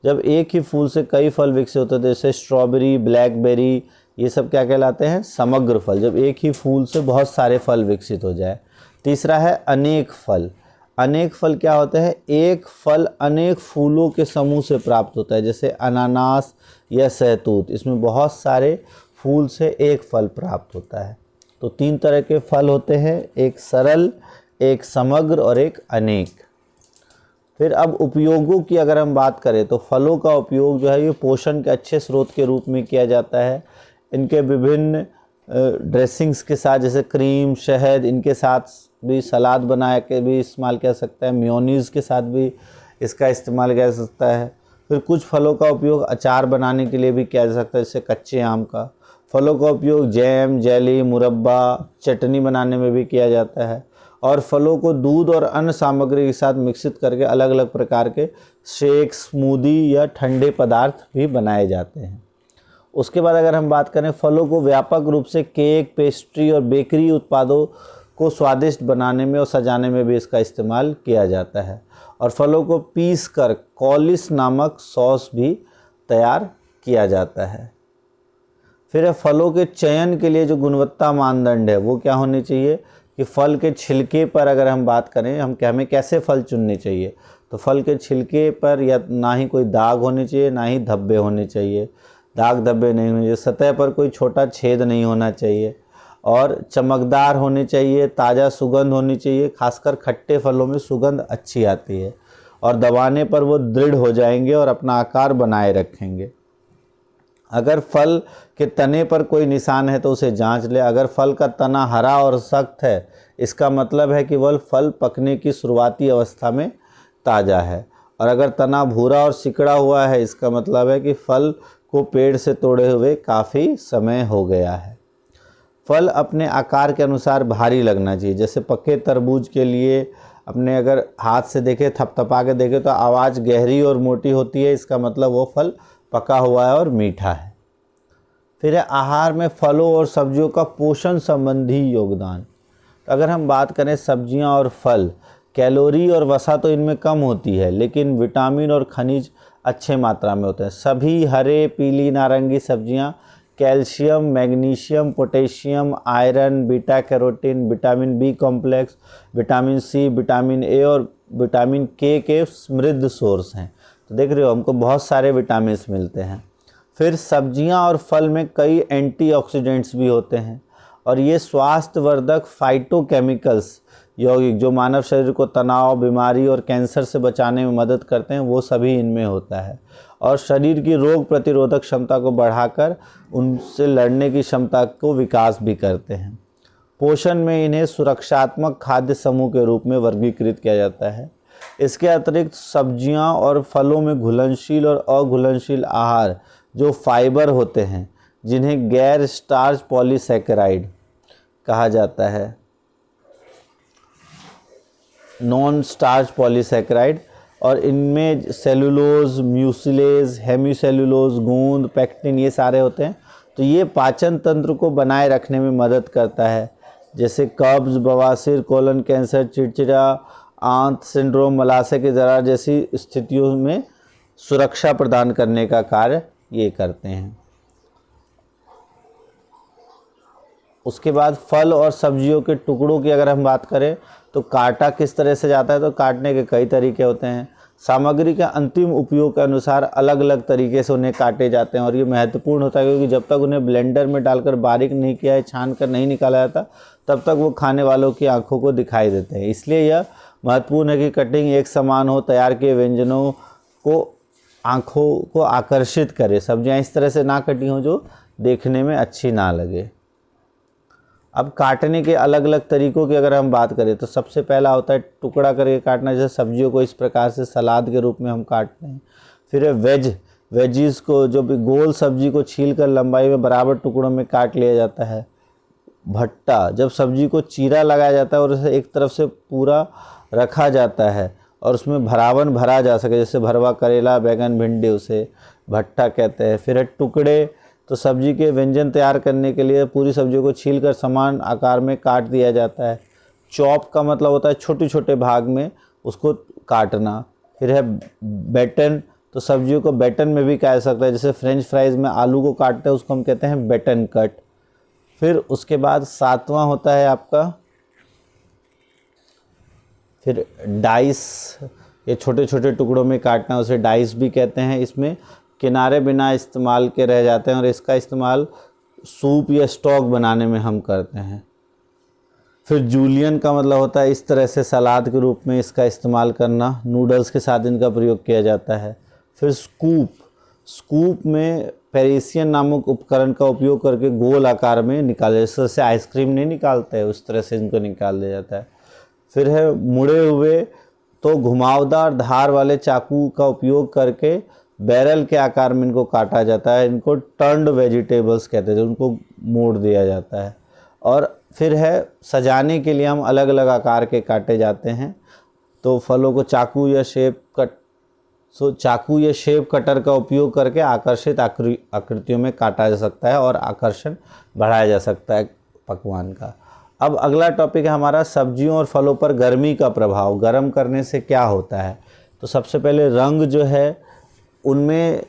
S1: जब एक ही फूल से कई फल विकसित होते हैं, जैसे स्ट्रॉबेरी, ब्लैकबेरी, ये सब क्या कहलाते हैं? समग्र फल, जब एक ही फूल से बहुत सारे फल विकसित हो जाए। तीसरा है अनेक फल। अनेक फल क्या होते हैं? एक फल अनेक फूलों के समूह से प्राप्त होता है, जैसे अनानास या सहतूत, इसमें बहुत सारे फूल से एक फल प्राप्त होता है। तो 3 तरह के फल होते हैं, एक सरल, एक समग्र और एक अनेक। फिर अब उपयोगों की अगर हम बात करें तो फलों का उपयोग जो है ये पोषण के अच्छे स्रोत के रूप में किया जाता है। इनके विभिन्न ड्रेसिंग्स के साथ, जैसे क्रीम, शहद, इनके साथ भी सलाद बना के भी इस्तेमाल किया जा सकता है। मेयोनीज़ के साथ भी इसका इस्तेमाल किया जा सकता है। फिर कुछ फलों का उपयोग अचार बनाने के लिए भी किया जा सकता है, जैसे कच्चे आम का। फलों का उपयोग जैम, जेली, मुरब्बा, चटनी बनाने में भी किया जाता है। और फलों को दूध और अन्य सामग्री के साथ मिश्रित करके अलग अलग प्रकार के शेक, स्मूदी या ठंडे पदार्थ भी बनाए जाते हैं। उसके बाद अगर हम बात करें, फलों को व्यापक रूप से केक, पेस्ट्री और बेकरी उत्पादों को स्वादिष्ट बनाने में और सजाने में भी इसका इस्तेमाल किया जाता है। और फलों को पीस कर कॉलिस नामक सॉस भी तैयार किया जाता है। फिर फलों के चयन के लिए जो गुणवत्ता मानदंड है वो क्या होने चाहिए कि फल के छिलके पर अगर हम बात करें, हमें कैसे फल चुनने चाहिए, तो फल के छिलके पर या ना ही कोई दाग होने चाहिए, ना ही धब्बे होने चाहिए, दाग धब्बे नहीं होने चाहिए, सतह पर कोई छोटा छेद नहीं होना चाहिए और चमकदार होने चाहिए, ताज़ा सुगंध होनी चाहिए। खासकर खट्टे फलों में सुगंध अच्छी आती है और दबाने पर वो दृढ़ हो जाएंगे और अपना आकार बनाए रखेंगे। अगर फल के तने पर कोई निशान है तो उसे जांच ले। अगर फल का तना हरा और सख्त है, इसका मतलब है कि वह फल पकने की शुरुआती अवस्था में ताज़ा है। और अगर तना भूरा और सिकुड़ा हुआ है, इसका मतलब है कि फल को पेड़ से तोड़े हुए काफ़ी समय हो गया है। फल अपने आकार के अनुसार भारी लगना चाहिए। जैसे पके तरबूज के लिए अपने अगर हाथ से देखें, थपथपा के देखें तो आवाज़ गहरी और मोटी होती है, इसका मतलब वो फल पका हुआ है और मीठा है। फिर है आहार में फलों और सब्जियों का पोषण संबंधी योगदान। अगर हम बात करें सब्जियां और फल, कैलोरी और वसा तो इनमें कम होती है, लेकिन विटामिन और खनिज अच्छे मात्रा में होते हैं। सभी हरे, पीली, नारंगी सब्जियां calcium, magnesium, potassium, iron, beta carotene, vitamin B complex, vitamin C, vitamin A और विटामिन के समृद्ध सोर्स हैं। तो देख रहे हो, हमको बहुत सारे विटामिन मिलते हैं। फिर सब्जियां और फल में कई एंटीऑक्सीडेंट्स भी होते हैं और ये स्वास्थ्यवर्धक फाइटोकेमिकल्स यौगिक जो मानव शरीर को तनाव, बीमारी और कैंसर से बचाने में मदद करते हैं, वो सभी इनमें होता है। और शरीर की रोग प्रतिरोधक क्षमता को बढ़ाकर उनसे लड़ने की क्षमता को विकास भी करते हैं। पोषण में इन्हें सुरक्षात्मक खाद्य समूह के रूप में वर्गीकृत किया जाता है। इसके अतिरिक्त सब्जियां और फलों में घुलनशील और अघुलनशील आहार जो फाइबर होते हैं, जिन्हें गैर स्टार्च पॉलीसैकेराइड कहा जाता है, नॉन स्टार्च पॉलीसैकेराइड, और इनमें सेलुलोज, म्यूसिलेज, हेमीसेलुलोज, गोंद, पेक्टिन, ये सारे होते हैं। तो ये पाचन तंत्र को बनाए रखने में मदद करता है, जैसे कब्ज, बवासीर, कोलन कैंसर, चिड़चिड़ा, आंत सिंड्रोम, मलाशय की दरार जैसी स्थितियों में सुरक्षा प्रदान करने का कार्य ये करते हैं। उसके बाद फल और सब्जियों के टुकड़ों की अगर हम बात करें तो काटा किस तरह से जाता है, तो काटने के कई तरीके होते हैं। सामग्री के अंतिम उपयोग के अनुसार अलग अलग तरीके से उन्हें काटे जाते हैं और ये महत्वपूर्ण होता है, क्योंकि जब तक उन्हें ब्लेंडर में डालकर बारीक नहीं किया है, छान कर नहीं निकाला जाता, तब तक वो खाने वालों की आंखों को दिखाई देते हैं। इसलिए यह महत्वपूर्ण है कि कटिंग एक समान हो, तैयार किए व्यंजनों को आंखों को आकर्षित करे। सब्जियां इस तरह से ना कटी हों जो देखने में अच्छी ना लगे। अब काटने के अलग अलग तरीकों की अगर हम बात करें तो सबसे पहला होता है टुकड़ा करके काटना, जैसे सब्जियों को इस प्रकार से सलाद के रूप में हम काटते हैं। फिर है वेजीज को, जो भी गोल सब्जी को छील कर लंबाई में बराबर टुकड़ों में काट लिया जाता है। भट्टा, जब सब्जी को चीरा लगाया जाता है और उसे एक तरफ से पूरा रखा जाता है और उसमें भरावन भरा जा सके, जैसे भरवा करेला, बैगन, भिंडी, उसे भट्टा कहते हैं। फिर है टुकड़े, तो सब्जी के व्यंजन तैयार करने के लिए पूरी सब्जियों को छीलकर समान आकार में काट दिया जाता है। चॉप का मतलब होता है छोटे छोटे भाग में उसको काटना। फिर है बैटन, तो सब्जियों को बैटन में भी कहा सकता है, जैसे फ्रेंच फ्राइज़ में आलू को काटते हैं उसको हम कहते हैं बैटन कट। फिर उसके बाद 7वां होता है आपका फिर डाइस, ये छोटे छोटे टुकड़ों में काटना, उसे डाइस भी कहते हैं। इसमें किनारे बिना इस्तेमाल के रह जाते हैं और इसका इस्तेमाल सूप या स्टॉक बनाने में हम करते हैं। फिर जूलियन का मतलब होता है इस तरह से सलाद के रूप में इसका इस्तेमाल करना, नूडल्स के साथ इनका प्रयोग किया जाता है। फिर स्कूप, स्कूप में पेरिसियन नामक उपकरण का उपयोग करके गोल आकार में निकाले, जैसे आइसक्रीम नहीं निकालते हैं उस तरह से इनको निकाल दिया जाता है। फिर है मुड़े हुए, तो घुमावदार धार वाले चाकू का उपयोग करके बैरल के आकार में इनको काटा जाता है, इनको टर्न्ड वेजिटेबल्स कहते हैं, उनको मोड़ दिया जाता है। और फिर है सजाने के लिए हम अलग अलग आकार के काटे जाते हैं, तो फलों को चाकू या शेप कटर का उपयोग करके आकर्षित आकृतियों में काटा जा सकता है और आकर्षण बढ़ाया जा सकता है पकवान का। अब अगला टॉपिक है हमारा सब्जियों और फलों पर गर्मी का प्रभाव, गर्म करने से क्या होता है। तो सबसे पहले रंग जो है, उनमें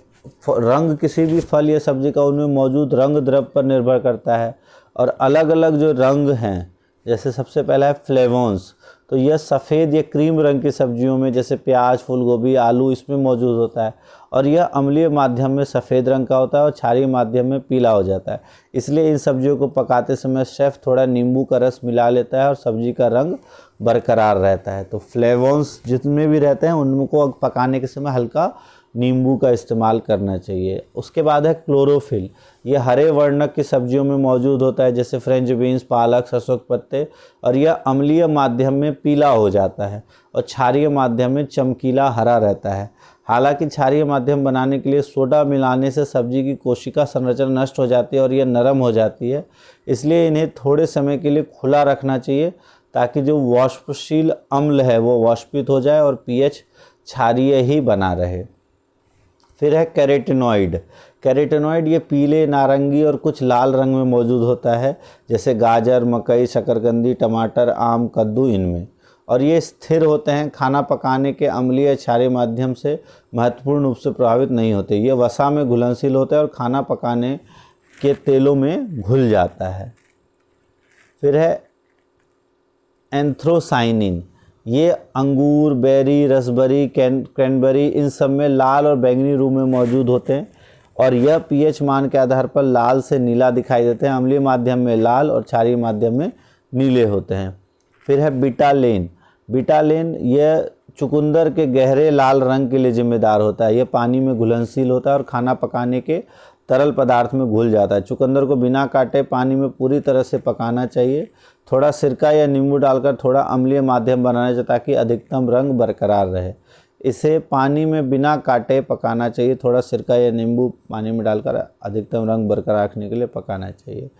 S1: रंग किसी भी फल या सब्जी का उनमें मौजूद रंग द्रव्य पर निर्भर करता है। और अलग अलग जो रंग हैं, जैसे सबसे पहला है फ्लेवोन्स, तो यह सफ़ेद या क्रीम रंग की सब्जियों में जैसे प्याज, फूलगोभी, आलू इसमें मौजूद होता है और यह अम्लीय माध्यम में सफ़ेद रंग का होता है और क्षारीय माध्यम में पीला हो जाता है। इसलिए इन सब्जियों को पकाते समय शेफ़ थोड़ा नींबू का रस मिला लेता है और सब्जी का रंग बरकरार रहता है। तो फ्लेवोन्स जितने भी रहते हैं उनको पकाने के समय हल्का नींबू का इस्तेमाल करना चाहिए। उसके बाद है क्लोरोफिल, यह हरे वर्णक की सब्जियों में मौजूद होता है, जैसे फ्रेंच बीन्स, पालक, सरसों के पत्ते, और यह अम्लीय माध्यम में पीला हो जाता है और क्षारीय माध्यम में चमकीला हरा रहता है। हालांकि क्षारीय माध्यम बनाने के लिए सोडा मिलाने से सब्जी की कोशिका संरचना नष्ट हो जाती है और यह नरम हो जाती है, इसलिए इन्हें थोड़े समय के लिए खुला रखना चाहिए ताकि जो वाष्पशील अम्ल है वो वाष्पित हो जाए और पीएच क्षारीय ही बना रहे। फिर है कैरोटीनॉइड, कैरोटीनॉइड ये पीले, नारंगी और कुछ लाल रंग में मौजूद होता है, जैसे गाजर, मकई, शकरकंदी, टमाटर, आम, कद्दू इनमें, और ये स्थिर होते हैं, खाना पकाने के अम्लीय क्षारीय माध्यम से महत्वपूर्ण रूप से प्रभावित नहीं होते। ये वसा में घुलनशील होते हैं और खाना पकाने के तेलों में घुल जाता है। फिर है एंथ्रोसाइनिन, ये अंगूर, बेरी, रसबेरी, क्रैनबेरी इन सब में लाल और बैंगनी रूप में मौजूद होते हैं और यह पीएच मान के आधार पर लाल से नीला दिखाई देते हैं। अम्लीय माध्यम में लाल और क्षारीय माध्यम में नीले होते हैं। फिर है बिटालेन, बिटालेन यह चुकंदर के गहरे लाल रंग के लिए जिम्मेदार होता है। यह पानी में घुलनशील होता है और खाना पकाने के तरल पदार्थ में घुल जाता है। चुकंदर को बिना काटे पानी में पूरी तरह से पकाना चाहिए। थोड़ा सिरका या नींबू डालकर थोड़ा अम्लीय माध्यम बनाना चाहिए ताकि अधिकतम रंग बरकरार रहे। इसे पानी में बिना काटे पकाना चाहिए। थोड़ा सिरका या नींबू पानी में डालकर अधिकतम रंग बरकरार रखने के लिए पकाना चाहिए।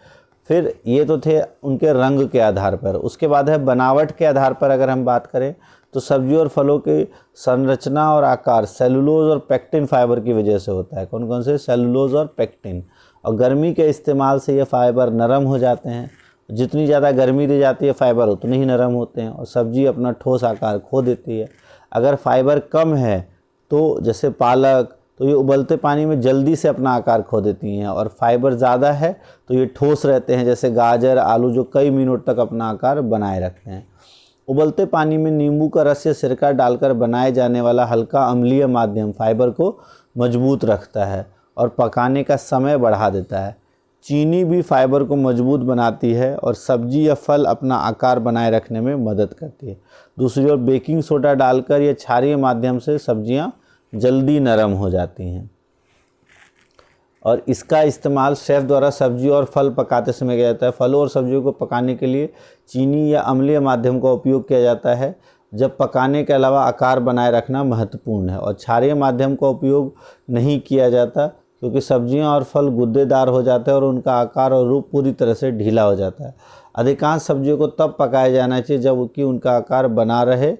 S1: फिर ये तो थे उनके रंग के आधार पर। उसके बाद है बनावट के आधार पर अगर हम बात करें तो सब्जियों और फलों की संरचना और आकार सेलुलोज और पेक्टिन फाइबर की वजह से होता है। कौन कौन से? सेलुलोज और पेक्टिन। और गर्मी के इस्तेमाल से ये फाइबर नरम हो जाते हैं। जितनी ज़्यादा गर्मी दी जाती है फाइबर उतने ही नरम होते हैं और सब्जी अपना ठोस आकार खो देती है। अगर फाइबर कम है तो जैसे पालक, तो ये उबलते पानी में जल्दी से अपना आकार खो देती हैं, और फाइबर ज़्यादा है तो ये ठोस रहते हैं, जैसे गाजर, आलू, जो कई मिनट तक अपना आकार बनाए रखते हैं। उबलते पानी में नींबू का रस या सिरका डालकर बनाए जाने वाला हल्का अम्लीय माध्यम फाइबर को मजबूत रखता है और पकाने का समय बढ़ा देता है। चीनी भी फाइबर को मजबूत बनाती है और सब्जी या फल अपना आकार बनाए रखने में मदद करती है। दूसरी ओर बेकिंग सोडा डालकर या क्षारीय माध्यम से सब्जियां जल्दी नरम हो जाती हैं और इसका इस्तेमाल शेफ़ द्वारा सब्जी और फल पकाते समय किया जाता है। फलों और सब्जियों को पकाने के लिए चीनी या अम्लीय माध्यम का उपयोग किया जाता है, जब पकाने के अलावा आकार बनाए रखना महत्वपूर्ण है, और क्षारीय माध्यम का उपयोग नहीं किया जाता क्योंकि सब्जियां और फल गुद्देदार हो जाते हैं और उनका आकार और रूप पूरी तरह से ढीला हो जाता है। अधिकांश सब्जियों को तब पकाया जाना चाहिए जब कि उनका आकार बना रहे,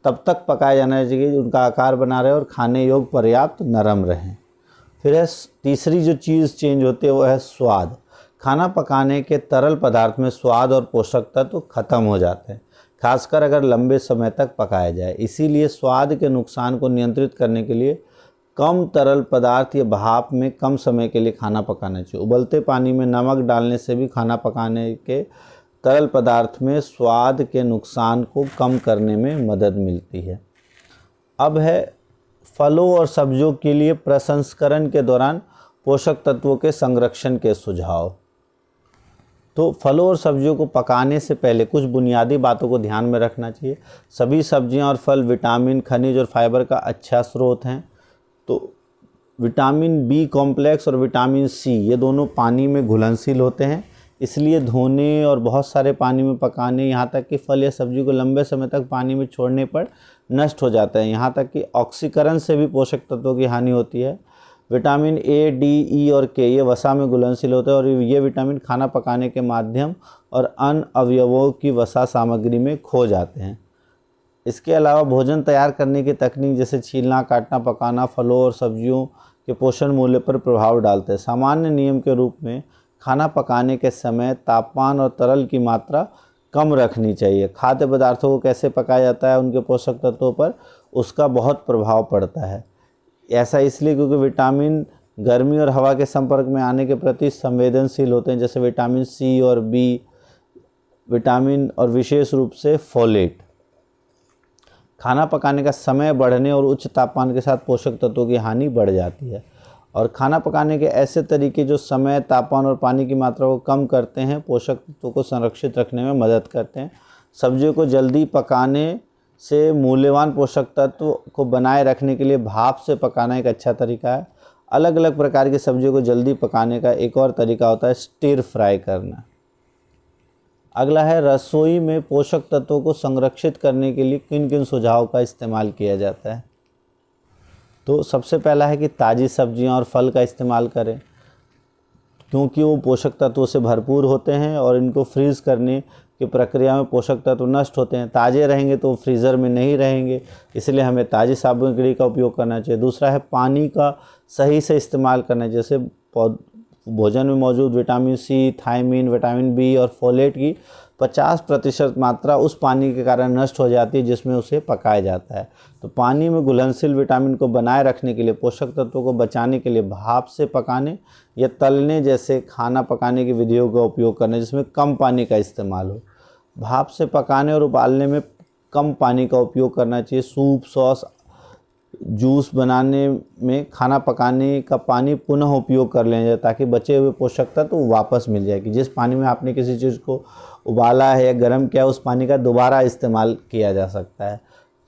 S1: तब तक पकाया जाना चाहिए उनका आकार बना रहे और खाने योग्य पर्याप्त नरम रहें। फिर है तीसरी जो चीज़ चेंज होती है वो है स्वाद। खाना पकाने के तरल पदार्थ में स्वाद और पोषक तत्व खत्म हो जाते हैं, खासकर अगर लंबे समय तक पकाया जाए। इसीलिए स्वाद के नुकसान को नियंत्रित करने के लिए कम तरल पदार्थ या भाप में कम समय के लिए खाना पकाना चाहिए। उबलते पानी में नमक डालने से भी खाना पकाने के तरल पदार्थ में स्वाद के नुकसान को कम करने में मदद मिलती है। अब है फलों और सब्जियों के लिए प्रसंस्करण के दौरान पोषक तत्वों के संरक्षण के सुझाव। तो फलों और सब्जियों को पकाने से पहले कुछ बुनियादी बातों को ध्यान में रखना चाहिए। सभी सब्जियां और फल विटामिन, खनिज और फाइबर का अच्छा स्रोत हैं। तो विटामिन बी कॉम्प्लेक्स और विटामिन सी ये दोनों पानी में घुलनशील होते हैं, इसलिए धोने और बहुत सारे पानी में पकाने, यहाँ तक कि फल या सब्जी को लंबे समय तक पानी में छोड़ने पर नष्ट हो जाता है। यहाँ तक कि ऑक्सीकरण से भी पोषक तत्वों की हानि होती है। विटामिन ए, डी, ई और के ये वसा में घुलनशील होते हैं और ये विटामिन खाना पकाने के माध्यम और अन्य अवयवों की वसा सामग्री में खो जाते हैं। इसके अलावा भोजन तैयार करने की तकनीक जैसे छीलना, काटना, पकाना फलों और सब्जियों के पोषण मूल्य पर प्रभाव डालते हैं। सामान्य नियम के रूप में खाना पकाने के समय तापमान और तरल की मात्रा कम रखनी चाहिए। खाद्य पदार्थों को कैसे पकाया जाता है उनके पोषक तत्वों पर उसका बहुत प्रभाव पड़ता है। ऐसा इसलिए क्योंकि विटामिन गर्मी और हवा के संपर्क में आने के प्रति संवेदनशील होते हैं, जैसे विटामिन सी और बी विटामिन और विशेष रूप से फोलेट। खाना पकाने का समय बढ़ने और उच्च तापमान के साथ पोषक तत्वों की हानि बढ़ जाती है। और खाना पकाने के ऐसे तरीके जो समय, तापमान और पानी की मात्रा को कम करते हैं, पोषक तत्वों को संरक्षित रखने में मदद करते हैं। सब्जियों को जल्दी पकाने से मूल्यवान पोषक तत्व को बनाए रखने के लिए भाप से पकाना एक अच्छा तरीका है। अलग अलग प्रकार की सब्जियों को जल्दी पकाने का एक और तरीका होता है स्टिर फ्राई करना। अगला है रसोई में पोषक तत्वों को संरक्षित करने के लिए किन किन सुझावों का इस्तेमाल किया जाता है। तो सबसे पहला है कि ताज़ी सब्जियां और फल का इस्तेमाल करें, क्योंकि वो पोषक तत्वों से भरपूर होते हैं और इनको फ्रीज़ करने की प्रक्रिया में पोषक तत्व नष्ट होते हैं। ताज़े रहेंगे तो फ्रीज़र में नहीं रहेंगे, इसलिए हमें ताज़ी सामग्री का उपयोग करना चाहिए। दूसरा है पानी का सही से इस्तेमाल करना, जैसे भोजन में मौजूद vitamin C, thiamine, vitamin B और फोलेट की 50% मात्रा उस पानी के कारण नष्ट हो जाती है जिसमें उसे पकाया जाता है। तो पानी में घुलनशील विटामिन को बनाए रखने के लिए, पोषक तत्वों को बचाने के लिए भाप से पकाने या तलने जैसे खाना पकाने की विधियों का उपयोग करने जिसमें कम पानी का इस्तेमाल हो। भाप से पकाने और उबालने में कम पानी का उपयोग करना चाहिए। सूप, सॉस, जूस बनाने में खाना पकाने का पानी पुनः उपयोग कर लेना चाहिए ताकि बचे हुए पोषक तत्व वापस मिल जाए। कि जिस पानी में आपने किसी चीज़ को उबाला है या गर्म किया, उस पानी का दोबारा इस्तेमाल किया जा सकता है।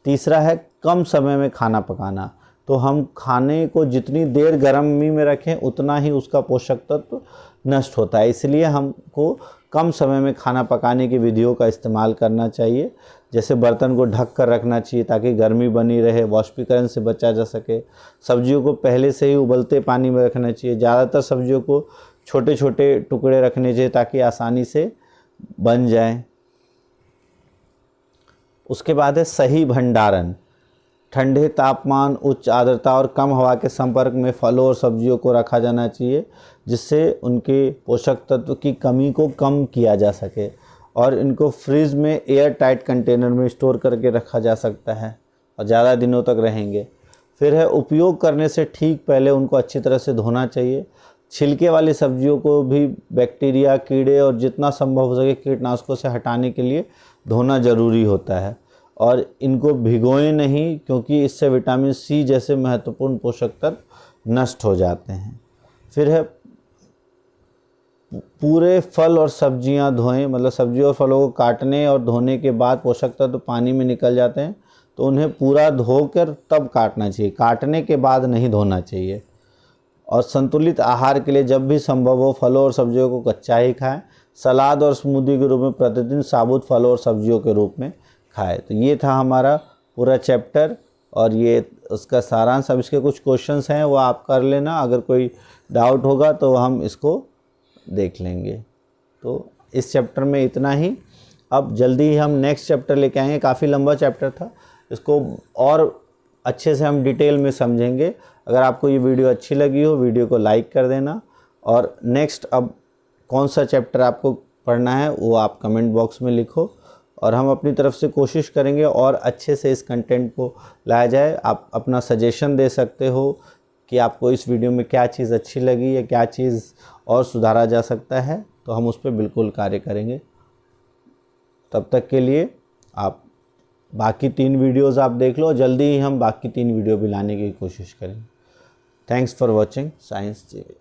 S1: तीसरा है कम समय में खाना पकाना। तो हम खाने को जितनी देर गर्मी में रखें उतना ही उसका पोषक तत्व नष्ट होता है, इसलिए हमको कम समय में खाना पकाने की विधियों का इस्तेमाल करना चाहिए। जैसे बर्तन को ढक कर रखना चाहिए ताकि गर्मी बनी रहे, वाष्पीकरण से बचा जा सके। सब्जियों को पहले से ही उबलते पानी में रखना चाहिए। ज़्यादातर सब्जियों को छोटे छोटे टुकड़े रखने चाहिए ताकि आसानी से बन जाए। उसके बाद है सही भंडारण। ठंडे तापमान, उच्च आर्द्रता और कम हवा के संपर्क में फलों और सब्जियों को रखा जाना चाहिए, जिससे उनके पोषक तत्व की कमी को कम किया जा सके। और इनको फ्रिज में एयर टाइट कंटेनर में स्टोर करके रखा जा सकता है और ज़्यादा दिनों तक रहेंगे। फिर है उपयोग करने से ठीक पहले उनको अच्छी तरह से धोना चाहिए। छिलके वाली सब्जियों को भी बैक्टीरिया, कीड़े और जितना संभव हो सके कीटनाशकों से हटाने के लिए धोना ज़रूरी होता है। और इनको भिगोएं नहीं, क्योंकि इससे विटामिन सी जैसे महत्वपूर्ण पोषक तत्व नष्ट हो जाते हैं। फिर है पूरे फल और सब्जियां धोएं, मतलब सब्जियों और फलों को काटने और धोने के बाद पोषक तत्व पानी में निकल जाते हैं, तो उन्हें पूरा धोकर तब काटना चाहिए, काटने के बाद नहीं धोना चाहिए। और संतुलित आहार के लिए जब भी संभव हो फलों और सब्जियों को कच्चा ही खाएं। सलाद और स्मूदी के रूप में प्रतिदिन साबुत फलों और सब्जियों के रूप में खाएं। तो ये था हमारा पूरा चैप्टर और ये उसका सारांश। अब इसके कुछ क्वेश्चंस हैं वो आप कर लेना। अगर कोई डाउट होगा तो हम इसको देख लेंगे। तो इस चैप्टर में इतना ही। अब जल्दी ही हम नेक्स्ट चैप्टर लेके आएंगे। काफ़ी लंबा चैप्टर था, इसको और अच्छे से हम डिटेल में समझेंगे। अगर आपको ये वीडियो अच्छी लगी हो, वीडियो को लाइक कर देना। और नेक्स्ट अब कौन सा चैप्टर आपको पढ़ना है वो आप कमेंट बॉक्स में लिखो, और हम अपनी तरफ से कोशिश करेंगे और अच्छे से इस कंटेंट को लाया जाए। आप अपना सजेशन दे सकते हो कि आपको इस वीडियो में क्या चीज़ अच्छी लगी या क्या चीज़ और सुधारा जा सकता है, तो हम उस पर बिल्कुल कार्य करेंगे। तब तक के लिए आप बाकी 3 वीडियोज़ आप देख लो, जल्दी ही हम बाकी 3 वीडियो भी लाने की कोशिश करेंगे। थैंक्स फॉर वॉचिंग साइंस जीवी।